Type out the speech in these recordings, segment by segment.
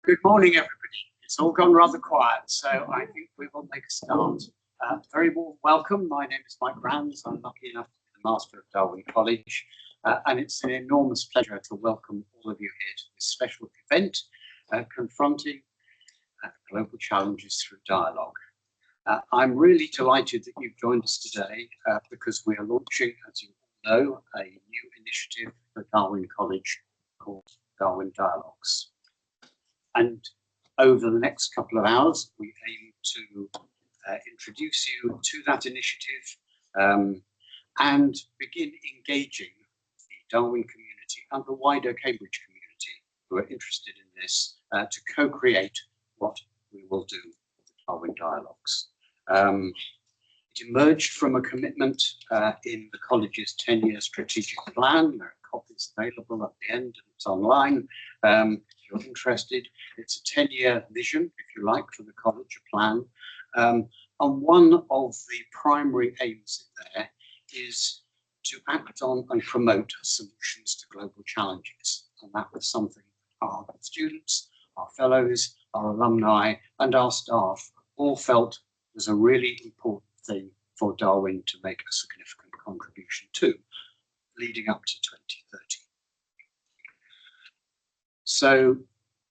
Good morning, everybody. It's all gone rather quiet, so I think we will make a start. Very warm welcome. My name is Mike Rands. I'm lucky enough to be the Master of Darwin College, and it's an enormous pleasure to welcome all of you here to this special event, confronting global challenges through dialogue. I'm really delighted that you've joined us today because we are launching, as you all know, a new initiative for Darwin College called Darwin Dialogues. And over the next couple of hours, we aim to introduce you to that initiative and begin engaging the Darwin community and the wider Cambridge community who are interested in this to co-create what we will do with the Darwin Dialogues. It emerged from a commitment in the college's 10-year strategic plan. There are copies available at the end and it's online. If you're interested, it's a 10-year vision, if you like, for the college plan. And one of the primary aims in there is to act on and promote solutions to global challenges. And that was something our students, our fellows, our alumni, and our staff all felt was a really important thing for Darwin to make a significant contribution to, leading up to 2030. So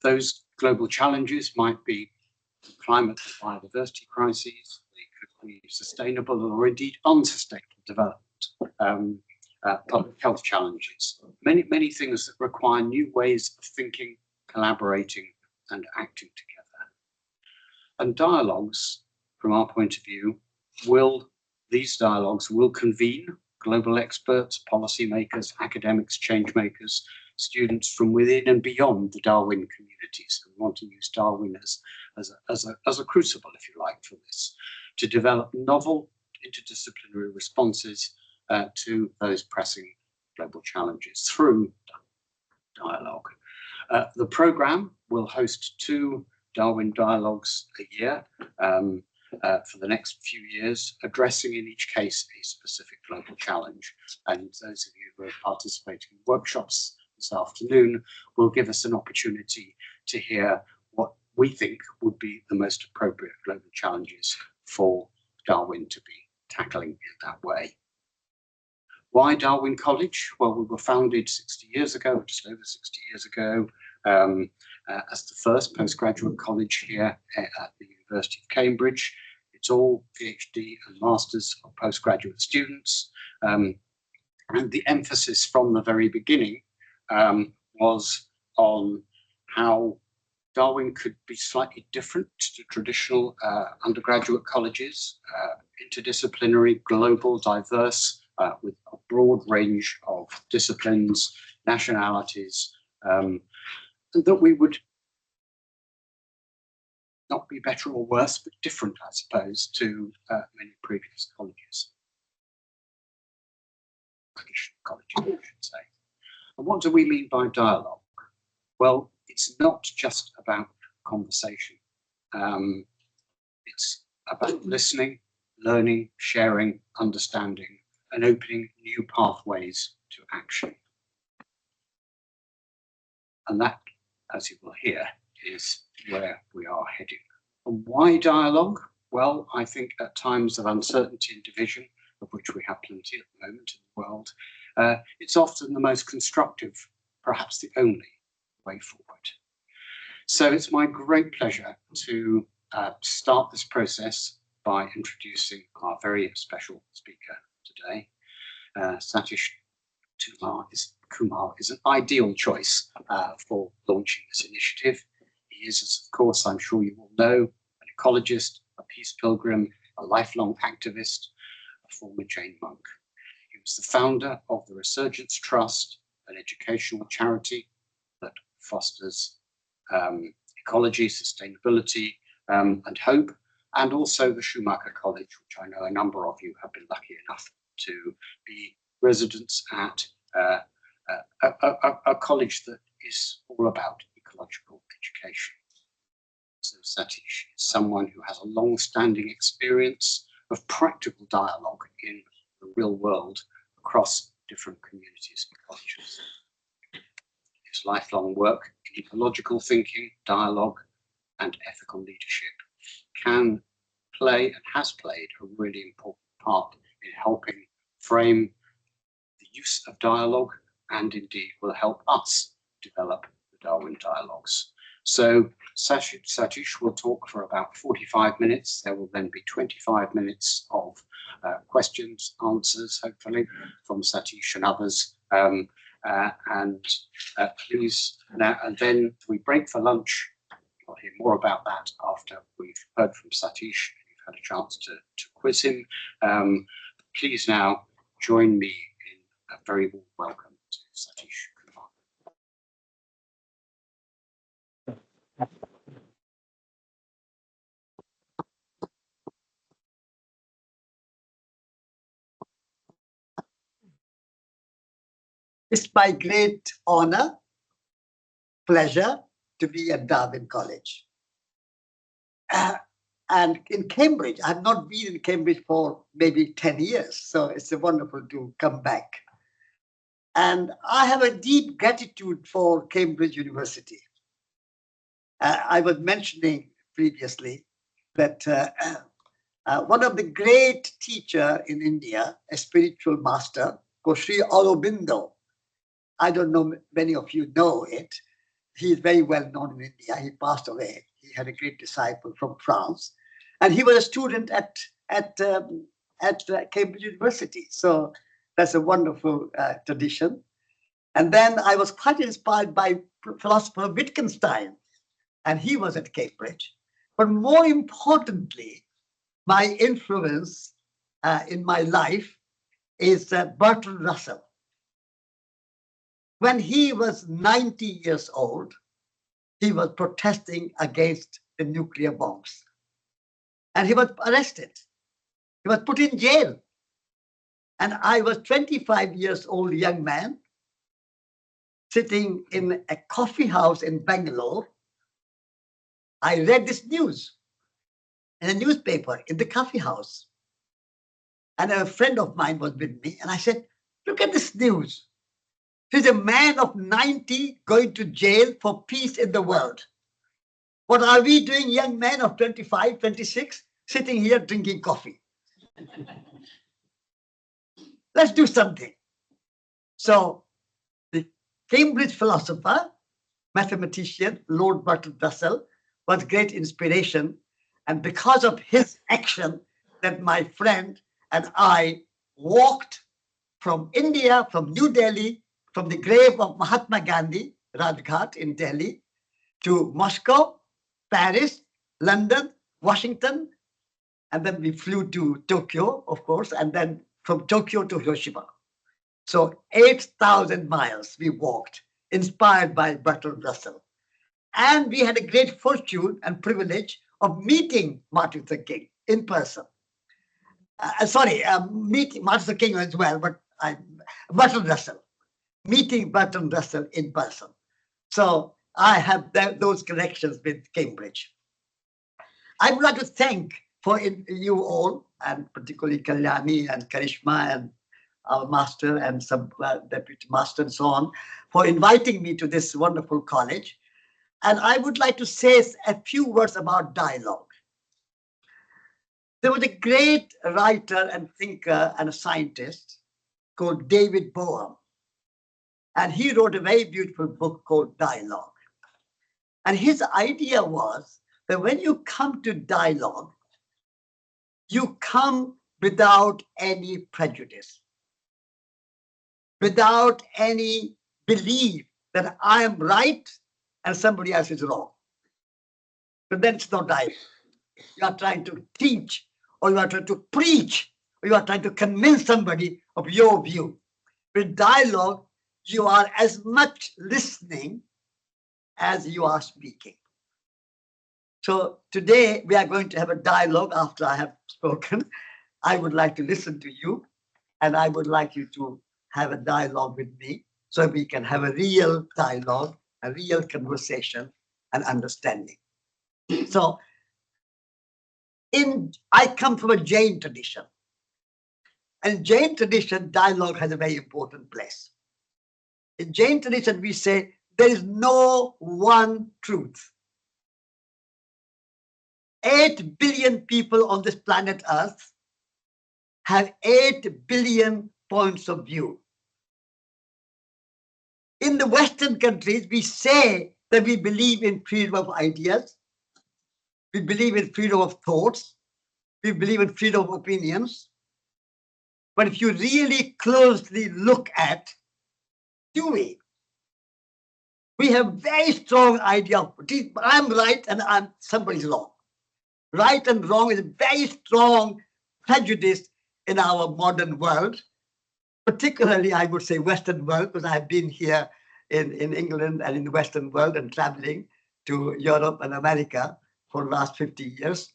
those global challenges might be climate and biodiversity crises, they could be sustainable or indeed unsustainable development, public health challenges, many things that require new ways of thinking, collaborating and acting together. And dialogues, from our point of view, these dialogues will convene global experts, policymakers, academics, change makers, students from within and beyond the Darwin communities. We want to use Darwin as a crucible, if you like, for this, to develop novel interdisciplinary responses to those pressing global challenges through dialogue. The programme will host 2 Darwin Dialogues a year for the next few years, addressing in each case a specific global challenge. And those of you who are participating in workshops this afternoon will give us an opportunity to hear what we think would be the most appropriate global challenges for Darwin to be tackling in that way. Why Darwin College? Well, we were founded 60 years ago, just over 60 years ago, as the first postgraduate college here at the University of Cambridge. It's all PhD and Masters of postgraduate students. And the emphasis from the very beginning was on how Darwin could be slightly different to traditional undergraduate colleges, interdisciplinary, global, diverse, with a broad range of disciplines, nationalities, and that we would not be better or worse, but different, I suppose, to many previous colleges. British colleges, I should say. And what do we mean by dialogue? Well, it's not just about conversation. It's about listening, learning, sharing, understanding, and opening new pathways to action. And that, as you will hear, is where we are heading. And why dialogue? Well, I think at times of uncertainty and division, of which we have plenty at the moment in the world, it's often the most constructive, perhaps the only way forward. So it's my great pleasure to start this process by introducing our very special speaker today. Satish Kumar is an ideal choice for launching this initiative. He is, of course, I'm sure you all know, an ecologist, a peace pilgrim, a lifelong activist, a former Jain monk. He was the founder of the Resurgence Trust, an educational charity that fosters ecology, sustainability, and hope, and also the Schumacher College, which I know a number of you have been lucky enough to be residents at, a college that is all about ecological education. So Satish is someone who has a long-standing experience of practical dialogue in the real world across different communities and cultures. his lifelong work in ecological thinking, dialogue, and ethical leadership can play and has played a really important part in helping frame the use of dialogue, and indeed will help us develop the Darwin Dialogues. So Satish will talk for about 45 minutes. There will then be 25 minutes of questions, answers, hopefully, from Satish and others. Please, now, and then we break for lunch. We'll hear more about that after we've heard from Satish and you've had a chance to quiz him. Please now join me in a very warm welcome to Satish Kumar. It's my great honor, pleasure to be at Darwin College. And in Cambridge, I've not been in Cambridge for maybe 10 years, so it's wonderful to come back. And I have a deep gratitude for Cambridge University. I was mentioning previously that one of the great teachers in India, a spiritual master, called Sri Aurobindo, I don't know, many of you know it. He is very well known in India. He passed away. He had a great disciple from France. And he was a student at Cambridge University. So that's a wonderful tradition. And then I was quite inspired by philosopher Wittgenstein, and he was at Cambridge. But more importantly, my influence in my life is Bertrand Russell. When he was 90 years old, he was protesting against the nuclear bombs. And he was arrested. He was put in jail. And I was 25 years old young man sitting in a coffee house in Bangalore. I read this news in a newspaper in the coffee house. And a friend of mine was with me. And I said, look at this news. He's a man of 90 going to jail for peace in the world. What are we doing, young men of 25, 26, sitting here drinking coffee? Let's do something. So the Cambridge philosopher, mathematician, Lord Bertrand Russell, was great inspiration. And because of his action, that my friend and I walked from India, from New Delhi, from the grave of Mahatma Gandhi, Rajghat in Delhi, to Moscow, Paris, London, Washington, and then we flew to Tokyo, of course, and then from Tokyo to Hiroshima. So 8,000 miles we walked, inspired by Bertrand Russell. And we had a great fortune and privilege of meeting Martin Luther King in person. Meeting Martin Luther King as well, but Bertrand Russell. Meeting Bertrand Russell in person. So I have those connections with Cambridge. I would like to thank for you all, and particularly Kalyani and Karishma and our master and some deputy master and so on, for inviting me to this wonderful college. And I would like to say a few words about dialogue. There was a great writer and thinker and a scientist called David Bohm. And he wrote a very beautiful book called Dialogue. And his idea was that when you come to dialogue, you come without any prejudice, without any belief that I am right and somebody else is wrong. But then it's not dialogue. You are trying to teach, or you are trying to preach, or you are trying to convince somebody of your view. With dialogue, you are as much listening as you are speaking. So today we are going to have a dialogue after I have spoken. I would like to listen to you, and I would like you to have a dialogue with me so we can have a real dialogue, a real conversation and understanding. So I come from a Jain tradition. And Jain tradition, dialogue has a very important place. In Jain tradition, we say, there is no one truth. 8 billion people on this planet Earth have 8 billion points of view. In the Western countries, we say that we believe in freedom of ideas, we believe in freedom of thoughts, we believe in freedom of opinions. But if you really closely look at, do we? We have very strong idea of I'm right and somebody's wrong. Right and wrong is a very strong prejudice in our modern world, particularly I would say Western world, because I've been here in England and in the Western world and traveling to Europe and America for the last 50 years.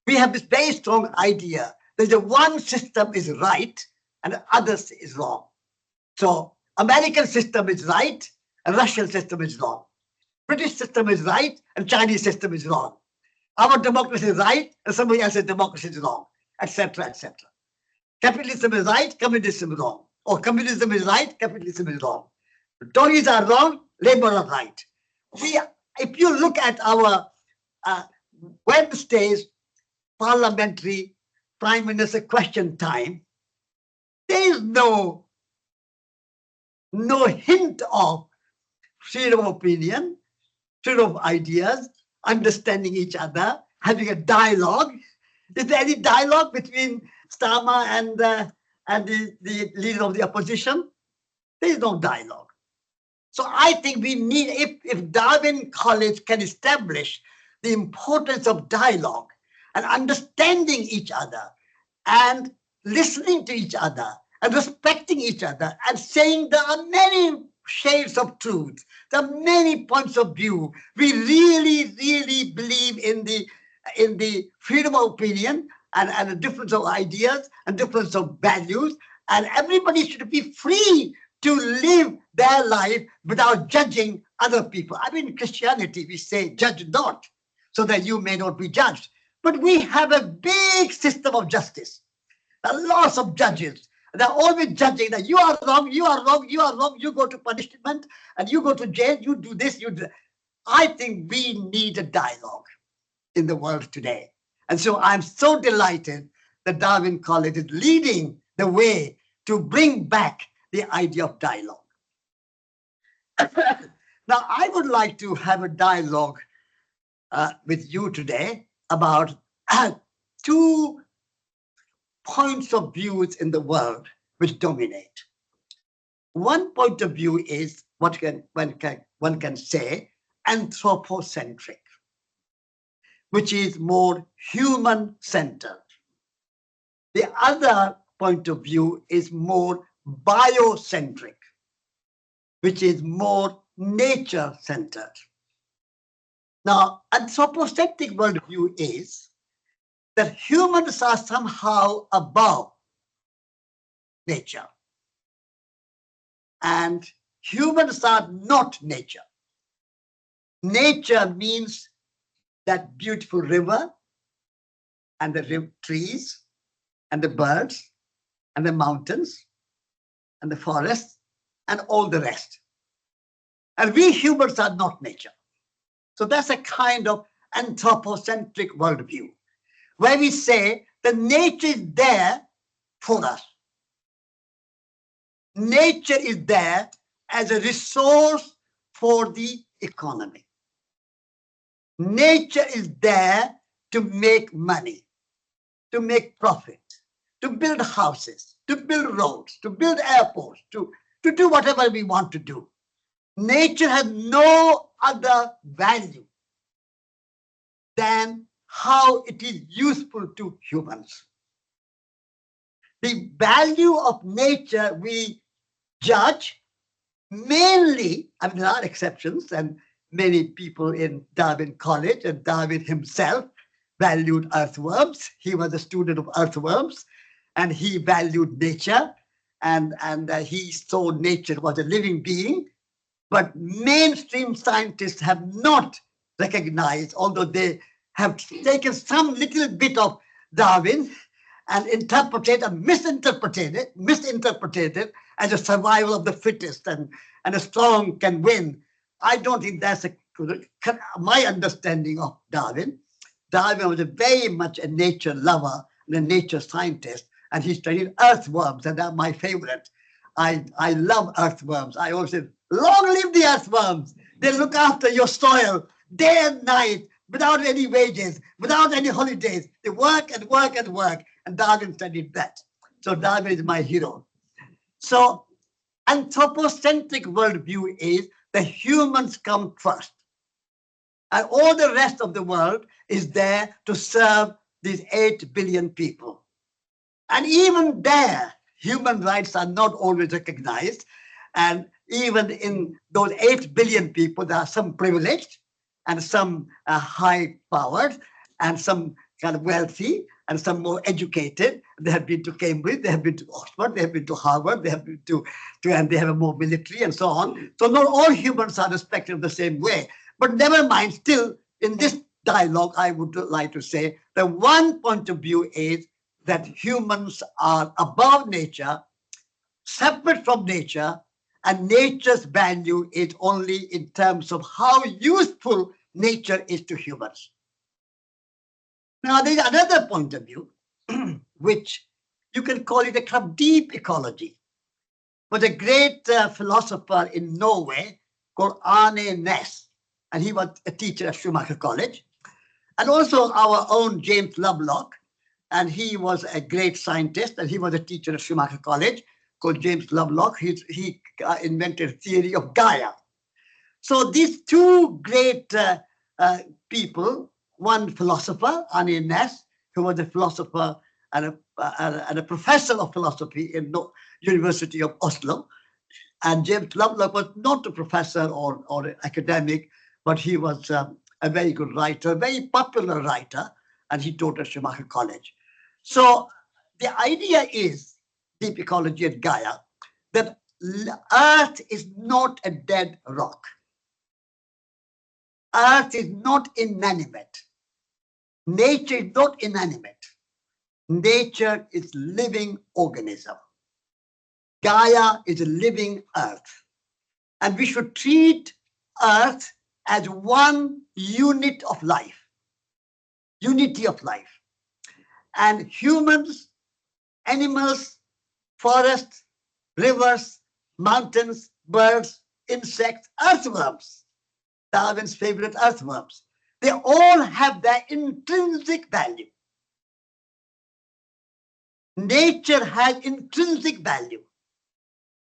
We have this very strong idea that the one system is right and the other is wrong. So American system is right and Russian system is wrong. British system is right and Chinese system is wrong. Our democracy is right and somebody else's democracy is wrong, etc., etc. Capitalism is right, communism is wrong. Or communism is right, capitalism is wrong. The Tories are wrong, Labour are right. If you look at our Wednesday's parliamentary Prime Minister question time, there is no hint of freedom of opinion, freedom of ideas, understanding each other, having a dialogue. Is there any dialogue between Starmer and the leader of the opposition? There is no dialogue. So I think we need, if Darwin College can establish the importance of dialogue and understanding each other and listening to each other and respecting each other and saying there are many shades of truth, there are many points of view. We really, really believe in the freedom of opinion and the difference of ideas and difference of values, and everybody should be free to live their life without judging other people. I mean, in Christianity, we say, judge not, so that you may not be judged. But we have a big system of justice. There are lots of judges. They're always judging that you are wrong, you are wrong, you are wrong, you go to punishment, and you go to jail, you do this, you do that. I think we need a dialogue in the world today. And so I'm so delighted that Darwin College is leading the way to bring back the idea of dialogue. Now, I would like to have a dialogue with you today about two points of views in the world which dominate. One point of view is what one can say anthropocentric, which is more human-centered. The other point of view is more biocentric, which is more nature-centered. Now, anthropocentric worldview is that humans are somehow above nature, and humans are not nature. Nature means that beautiful river and the trees and the birds and the mountains and the forests and all the rest. And we humans are not nature. So that's a kind of anthropocentric worldview, where we say that nature is there for us. Nature is there as a resource for the economy. Nature is there to make money, to make profit, to build houses, to build roads, to build airports, to do whatever we want to do. Nature has no other value than how it is useful to humans. The value of nature we judge mainly, I mean, there are exceptions, and many people in Darwin College and Darwin himself valued earthworms. He was a student of earthworms and he valued nature, and he saw nature was a living being. But mainstream scientists have not recognized, although they have taken some little bit of Darwin and interpreted and misinterpreted it as a survival of the fittest and a strong can win. I don't think that's my understanding of Darwin. Darwin was very much a nature lover and a nature scientist, and he studied earthworms, and they're my favorite. I love earthworms. I always say, long live the earthworms. They look after your soil day and night without any wages, without any holidays. They work and work and work. And Darwin studied that. So Darwin is my hero. So anthropocentric worldview is the humans come first. And all the rest of the world is there to serve these 8 billion people. And even there, human rights are not always recognized. And even in those 8 billion people, there are some privileged and some high-powered and some kind of wealthy and some more educated. They have been to Cambridge, they have been to Oxford, they have been to Harvard, they have been to and they have a more military and so on. So not all humans are respected the same way. But never mind, still in this dialogue, I would like to say that one point of view is that humans are above nature, separate from nature, and nature's value is only in terms of how useful nature is to humans. Now, there's another point of view, which you can call it a kind of deep ecology. But a great philosopher in Norway called Arne Næss, and he was a teacher at Schumacher College, and also our own James Lovelock, and he was a great scientist, and he was a teacher at Schumacher College called James Lovelock. He invented a theory of Gaia. So these two great people, one philosopher, Arne Næss, who was a philosopher and a professor of philosophy in the University of Oslo, and James Lovelock was not a professor or an academic, but he was a very good writer, a very popular writer, and he taught at Schumacher College. So the idea is, deep ecology at Gaia, that Earth is not a dead rock. Earth is not inanimate. Nature is not inanimate. Nature is living organism. Gaia is a living Earth. And we should treat Earth as one unit of life, unity of life. And humans, animals, forests, rivers, mountains, birds, insects, earthworms, Darwin's favorite earthworms, they all have their intrinsic value. Nature has intrinsic value.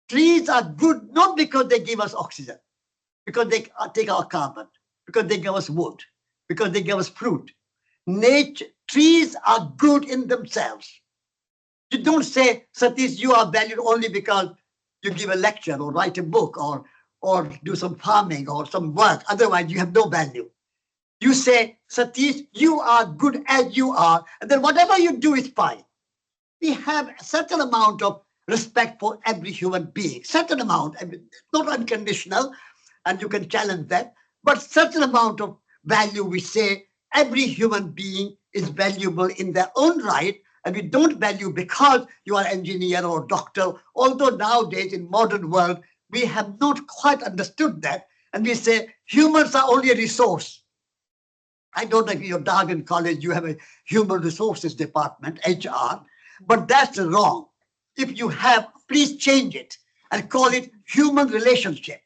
Trees are good not because they give us oxygen, because they take our carbon, because they give us wood, because they give us fruit. Trees are good in themselves. You don't say, Satish, you are valued only because you give a lecture or write a book or do some farming or some work. Otherwise, you have no value. You say, Satish, you are good as you are, and then whatever you do is fine. We have a certain amount of respect for every human being, certain amount, not unconditional, and you can challenge that, but certain amount of value. We say every human being is valuable in their own right, and we don't value because you are an engineer or doctor, although nowadays in modern world, we have not quite understood that, and we say humans are only a resource. I don't know if you're Darwin College, you have a human resources department, HR, but that's wrong. If you have, please change it and call it human relationship.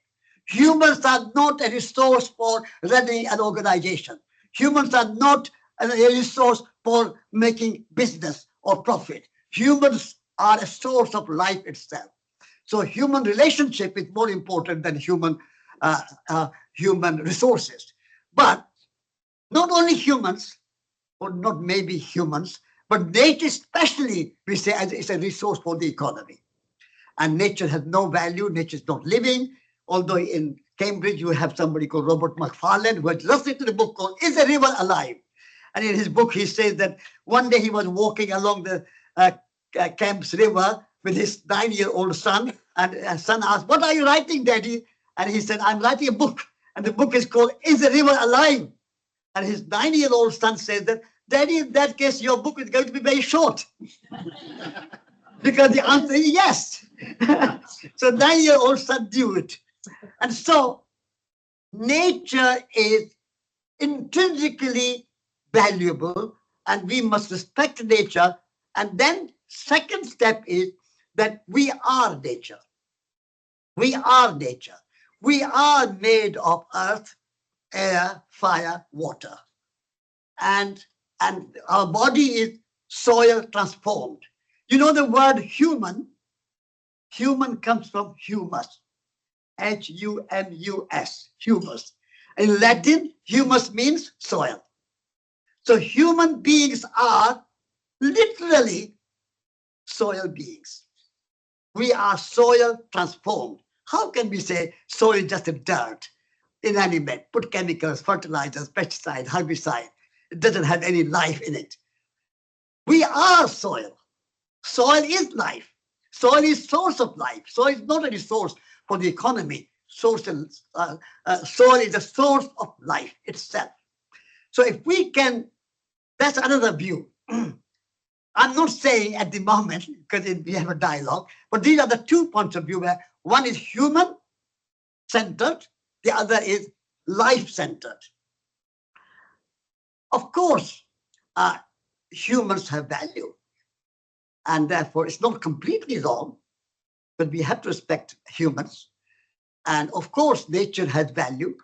Humans are not a resource for running an organization. Humans are not a resource for making business or profit. Humans are a source of life itself. So human relationship is more important than human resources. But not only humans, or not maybe humans, but nature especially, we say, is a resource for the economy. And nature has no value, nature is not living, although in Cambridge you have somebody called Robert Macfarlane who has just written a book called Is a River Alive? And in his book he says that one day he was walking along the Thames River with his 9-year-old son, and his son asked, "What are you writing, Daddy?" And he said, "I'm writing a book, and the book is called Is a River Alive?" And his 9-year-old son says that, "Daddy, in that case, your book is going to be very short." Because the answer is yes. So 9-year-old son knew it. And so nature is intrinsically valuable and we must respect nature. And then second step is that we are nature. We are nature. We are made of earth, air, fire, water. And our body is soil transformed. You know the word human? Human comes from humus. Humus, humus. In Latin, humus means soil. So human beings are literally soil beings. We are soil transformed. How can we say soil is just a dirt, inanimate, put chemicals, fertilizers, pesticide, herbicide? It doesn't have any life in it. We are soil. Soil is life. Soil is source of life. Soil is not a resource for the economy. Soil is a source of life itself. So if we can, that's another view. I'm not saying at the moment, because we have a dialogue, but these are the 2 points of view where one is human-centered, the other is life-centered. Of course, humans have value, and therefore it's not completely wrong, but we have to respect humans. And of course, nature has value.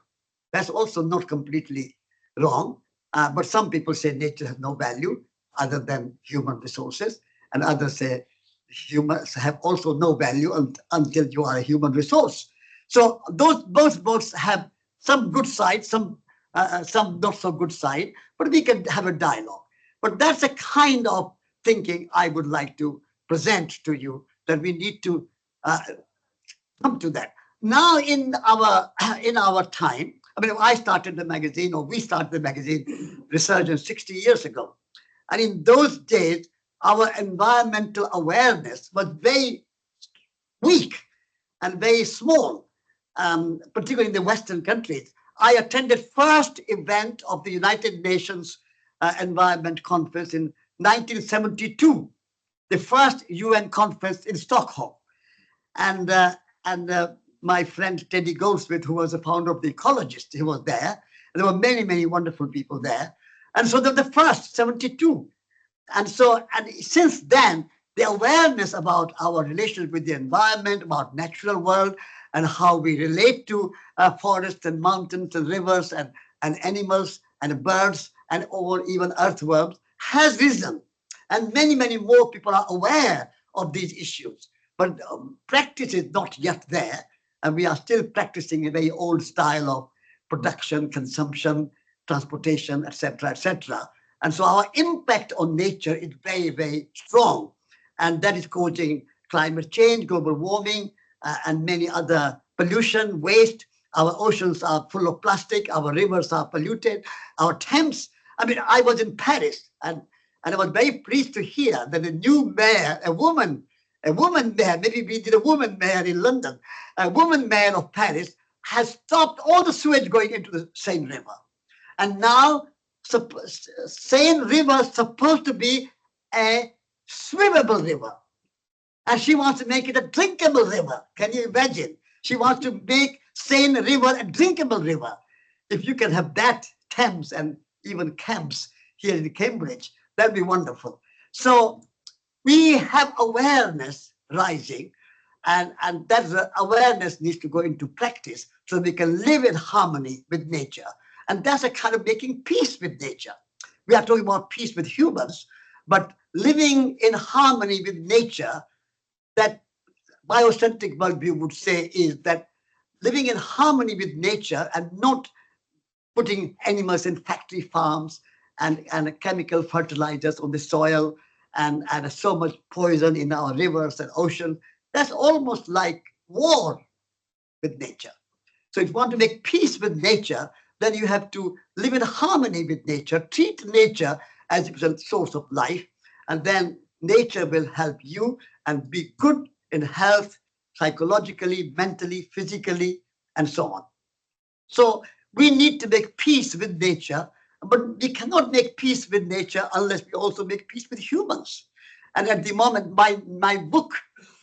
That's also not completely wrong, but some people say nature has no value other than human resources, and others say humans have also no value until you are a human resource. So those both have some good side, some not so good side, but we can have a dialogue. But that's a kind of thinking I would like to present to you, that we need to come to that. Now in our time, I mean, I started the magazine, or we started the magazine Resurgence 60 years ago. And in those days, our environmental awareness was very weak and very small, particularly in the Western countries. I attended first event of the United Nations Environment Conference in 1972, the first UN conference in Stockholm. And my friend Teddy Goldsmith, who was the founder of the Ecologist, he was there. And there were many, many wonderful people there. And so the first, 72. And since then, the awareness about our relationship with the environment, about natural world, and how we relate to forests and mountains and rivers and animals and birds and even earthworms has risen. And many, many more people are aware of these issues. But practice is not yet there. And we are still practicing a very old style of production, consumption, transportation, etc., etc. And so our impact on nature is very, very strong. And that is causing climate change, global warming, and many other pollution, waste. Our oceans are full of plastic. Our rivers are polluted. Our Thames. I mean, I was in Paris, and I was very pleased to hear that a new mayor, a woman mayor, maybe we did a woman mayor in London, a woman mayor of Paris has stopped all the sewage going into the Seine River. And now Seine River is supposed to be a swimmable river. And she wants to make it a drinkable river. Can you imagine? She wants to make Seine River a drinkable river. If you can have that Thames and even camps here in Cambridge, that'd be wonderful. So we have awareness rising, and that awareness needs to go into practice so we can live in harmony with nature. And that's a kind of making peace with nature. We are talking about peace with humans, but living in harmony with nature, that biocentric worldview would say is that living in harmony with nature and not putting animals in factory farms and chemical fertilizers on the soil and so much poison in our rivers and oceans. That's almost like war with nature. So if you want to make peace with nature, then you have to live in harmony with nature, treat nature as a source of life, and then nature will help you and be good in health, psychologically, mentally, physically, and so on. So we need to make peace with nature, but we cannot make peace with nature unless we also make peace with humans. And at the moment, my book,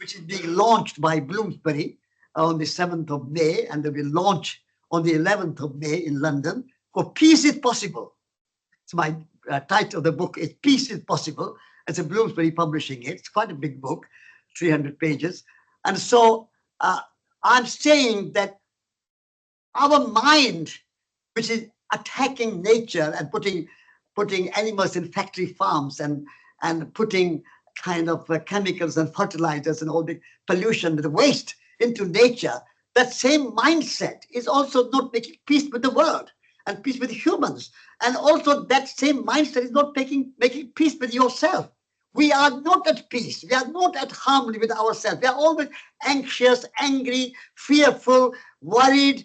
which is being launched by Bloomsbury on the 7th of May, and they will launch on the 11th of May in London for Peace is Possible. It's my title of the book is Peace is Possible. It's a Bloomsbury publishing it. It's quite a big book, 300 pages. And so I'm saying that our mind, which is attacking nature and putting animals in factory farms and putting kind of chemicals and fertilizers and all the pollution, the waste into nature, that same mindset is also not making peace with the world and peace with humans. And also that same mindset is not making peace with yourself. We are not at peace. We are not at harmony with ourselves. We are always anxious, angry, fearful, worried,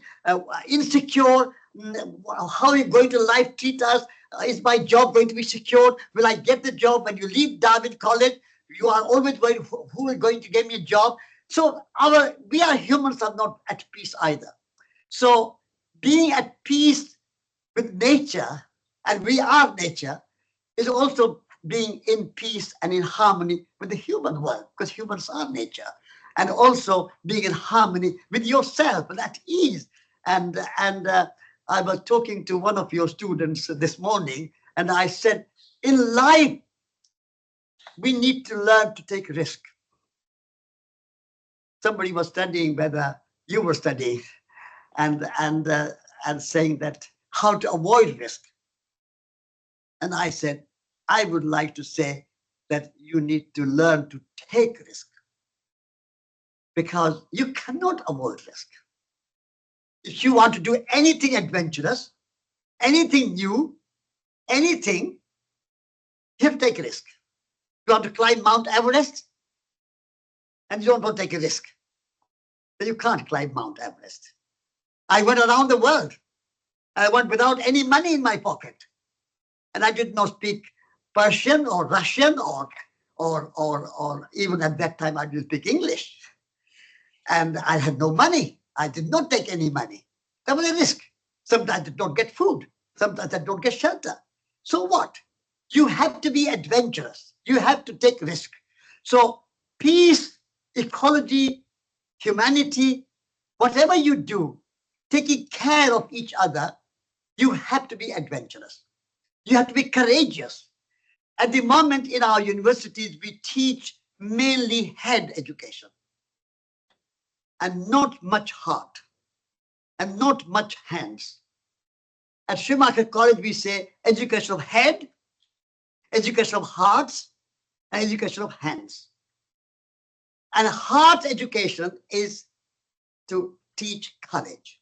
insecure. How are you going to life treat us? Is my job going to be secured? Will I get the job? When you leave Darwin College, you are always worried, who is going to give me a job? So we are humans are not at peace either. So being at peace with nature, and we are nature, is also being in peace and in harmony with the human world, because humans are nature, and also being in harmony with yourself and at ease. And I was talking to one of your students this morning, and I said, in life, we need to learn to take risk. Somebody was studying whether you were studying, and saying that how to avoid risk. And I said, I would like to say that you need to learn to take risk, because you cannot avoid risk. If you want to do anything adventurous, anything new, anything, you have to take risk. You want to climb Mount Everest and you don't want to take a risk, then you can't climb Mount Everest. I went around the world. I went without any money in my pocket. And I did not speak Persian or Russian or even at that time I didn't speak English. And I had no money. I did not take any money. That was a risk. Sometimes I did not get food. Sometimes I don't get shelter. So what? You have to be adventurous. You have to take risk. So peace, ecology, humanity, whatever you do, taking care of each other, you have to be adventurous. You have to be courageous. At the moment in our universities, we teach mainly head education and not much heart and not much hands. At Schumacher College, we say education of head, education of hearts, and education of hands. And heart education is to teach courage.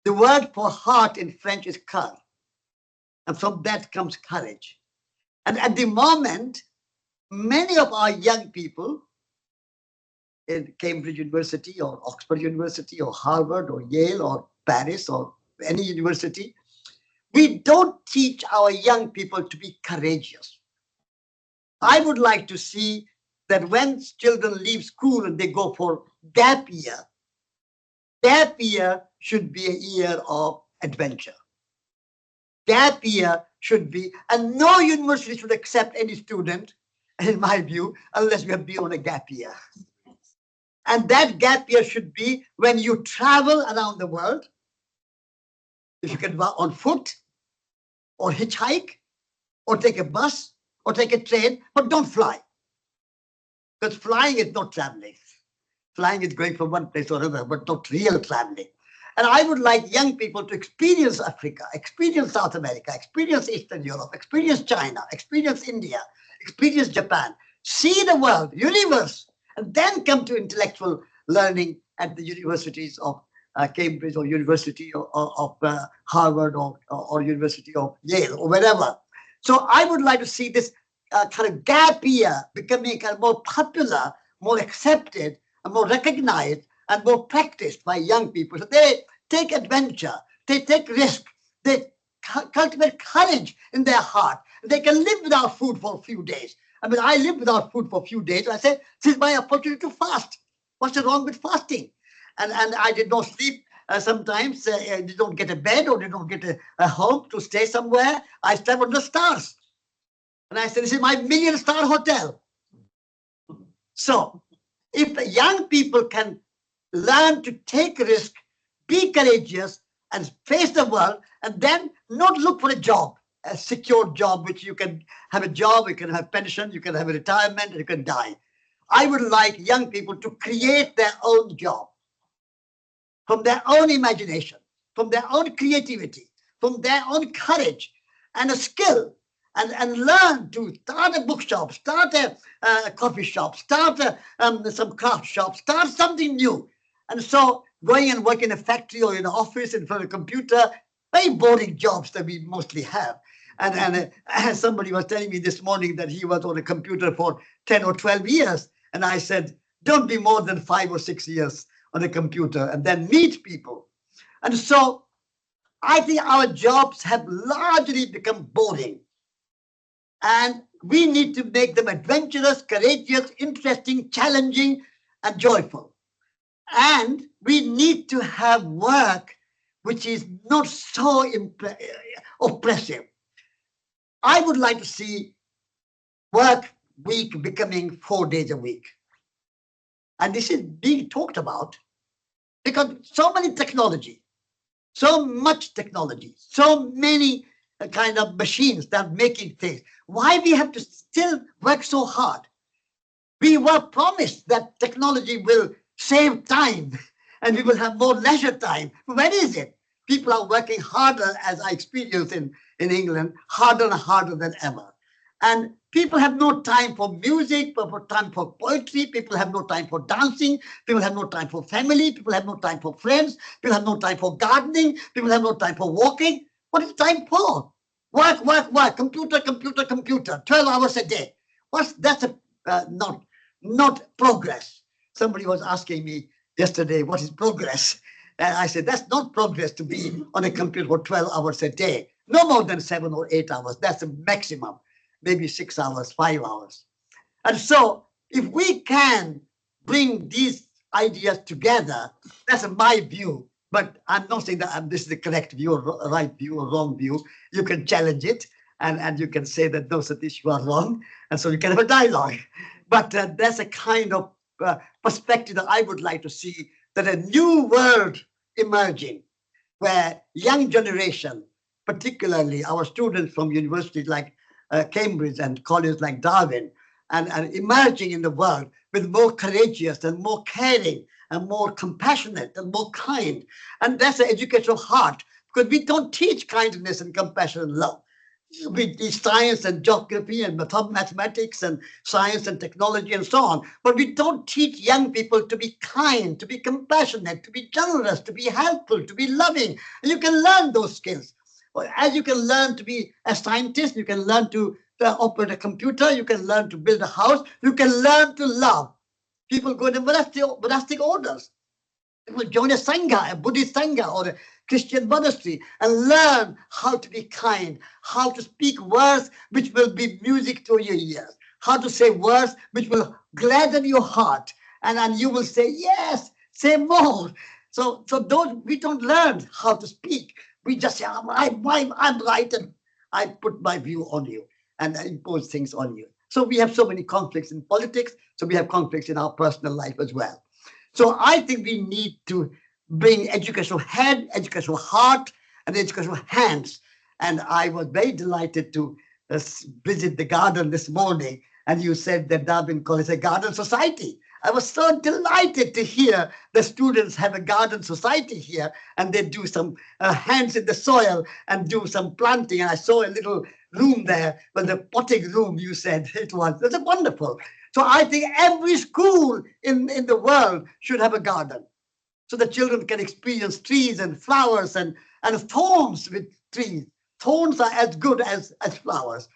The word for heart in French is cœur, and from that comes courage. And at the moment, many of our young people in Cambridge University or Oxford University or Harvard or Yale or Paris or any university, we don't teach our young people to be courageous. I would like to see that when children leave school and they go for gap year should be a year of adventure. Gap year should be, and no university should accept any student, in my view, unless we have been on a gap year. And that gap year should be when you travel around the world. If you can walk on foot or hitchhike or take a bus or take a train, but don't fly. Because flying is not traveling. Flying is going from one place to another, but not real traveling. And I would like young people to experience Africa, experience South America, experience Eastern Europe, experience China, experience India, experience Japan, see the world, universe, and then come to intellectual learning at the universities of Cambridge or University of Harvard or University of Yale or wherever. So I would like to see this kind of gap year becoming kind of more popular, more accepted, and more recognized and more practiced by young people. So they take adventure, they take risk, they cultivate courage in their heart. They can live without food for a few days. I mean, I lived without food for a few days. I said, this is my opportunity to fast. What's wrong with fasting? And I did not sleep sometimes. Did not get a bed or did not get a home to stay somewhere. I slept on the stars. And I said, this is my 1-million-star hotel. So if young people can learn to take risk be courageous and face the world, and then not look for a job, a secure job, which you can have a job, you can have pension, you can have a retirement, and you can die. I would like young people to create their own job from their own imagination, from their own creativity, from their own courage and a skill, and learn to start a bookshop, start a coffee shop, start some craft shop, start something new. And so going and work in a factory or in an office in front of a computer, very boring jobs that we mostly have. And somebody was telling me this morning that he was on a computer for 10 or 12 years. And I said, don't be more than 5 or 6 years on a computer and then meet people. And so I think our jobs have largely become boring. And we need to make them adventurous, courageous, interesting, challenging, and joyful. And we need to have work which is not so oppressive. I would like to see work week becoming 4 days a week. And this is being talked about because so many technology, so much technology, so many kind of machines that are making things. Why we have to still work so hard? We were promised that technology will save time and we will have more leisure time. When is it? People are working harder, as I experience in England, harder and harder than ever. And people have no time for music, time for poetry. People have no time for dancing. People have no time for family. People have no time for friends. People have no time for gardening. People have no time for walking. What is time for? Work, work, work. Computer, computer, computer. 12 hours a day. That's not progress. Somebody was asking me yesterday, what is progress? And I said, that's not progress to be on a computer for 12 hours a day. No more than 7 or 8 hours. That's the maximum. Maybe 6 hours, 5 hours. And so if we can bring these ideas together, that's my view. But I'm not saying that this is the correct view or right view or wrong view. You can challenge it and you can say that, no, Satish, you are wrong. And so you can have a dialogue. But that's a kind of perspective that I would like to see, that a new world emerging where young generation, particularly our students from universities like Cambridge and colleges like Darwin, and emerging in the world with more courageous and more caring and more compassionate and more kind. And that's the educational heart, because we don't teach kindness and compassion and love. We teach science and geography and mathematics and science and technology and so on. But we don't teach young people to be kind, to be compassionate, to be generous, to be helpful, to be loving. And you can learn those skills. As you can learn to be a scientist, you can learn to operate a computer, you can learn to build a house, you can learn to love. People go to monastic orders. People join a sangha, a Buddhist sangha or a Christian monastery, and learn how to be kind, how to speak words which will be music to your ears, how to say words which will gladden your heart, and you will say, yes, say more. So those, we don't learn how to speak. We just say, I'm right, and I put my view on you and I impose things on you. So we have so many conflicts in politics, so we have conflicts in our personal life as well. So I think we need to bring educational head, educational heart, and educational hands. And I was very delighted to visit the garden this morning, and you said that Darwin College is a garden society. I was so delighted to hear the students have a garden society here, and they do some hands in the soil and do some planting. And I saw a little room there, but the potting room, you said it was wonderful. So I think every school in the world should have a garden, so the children can experience trees and flowers and thorns with trees. Thorns are as good as flowers.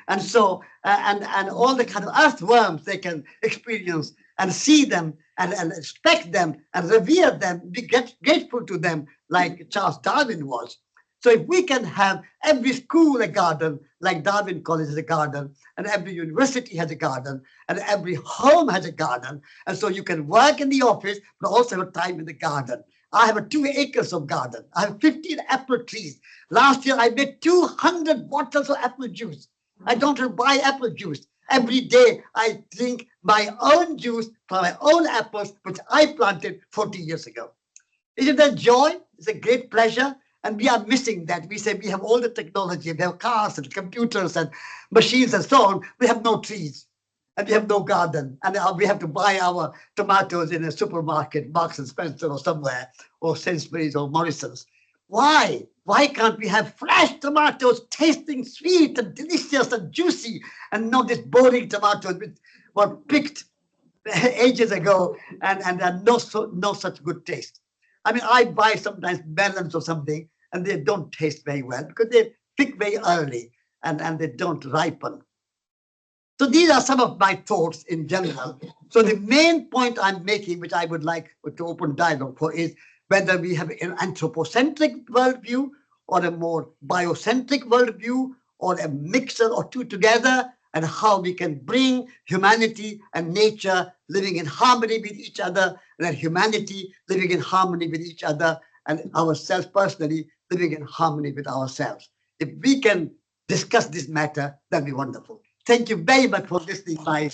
And so, and all the kind of earthworms they can experience and see them and respect them and revere them, be grateful to them like Charles Darwin was. So if we can have every school a garden, like Darwin College has a garden, and every university has a garden, and every home has a garden, and so you can work in the office, but also have time in the garden. I have 2 acres of garden. I have 15 apple trees. Last year, I made 200 bottles of apple juice. I don't have to buy apple juice. Every day, I drink my own juice from my own apples, which I planted 40 years ago. Isn't that joy? It's a great pleasure. And we are missing that. We say we have all the technology, we have cars and computers and machines and so on. We have no trees and we have no garden. And we have to buy our tomatoes in a supermarket, Marks and Spencer or somewhere, or Sainsbury's or Morrison's. Why? Why can't we have fresh tomatoes tasting sweet and delicious and juicy and not this boring tomatoes which were picked ages ago and no such good taste? I mean, I buy sometimes melons or something and they don't taste very well because they pick very early and they don't ripen. So these are some of my thoughts in general. So the main point I'm making, which I would like to open dialogue for, is whether we have an anthropocentric worldview or a more biocentric worldview or a mixture or two together, and how we can bring humanity and nature living in harmony with each other, and then humanity living in harmony with each other, and ourselves personally living in harmony with ourselves. If we can discuss this matter, that'd be wonderful. Thank you very much for listening, my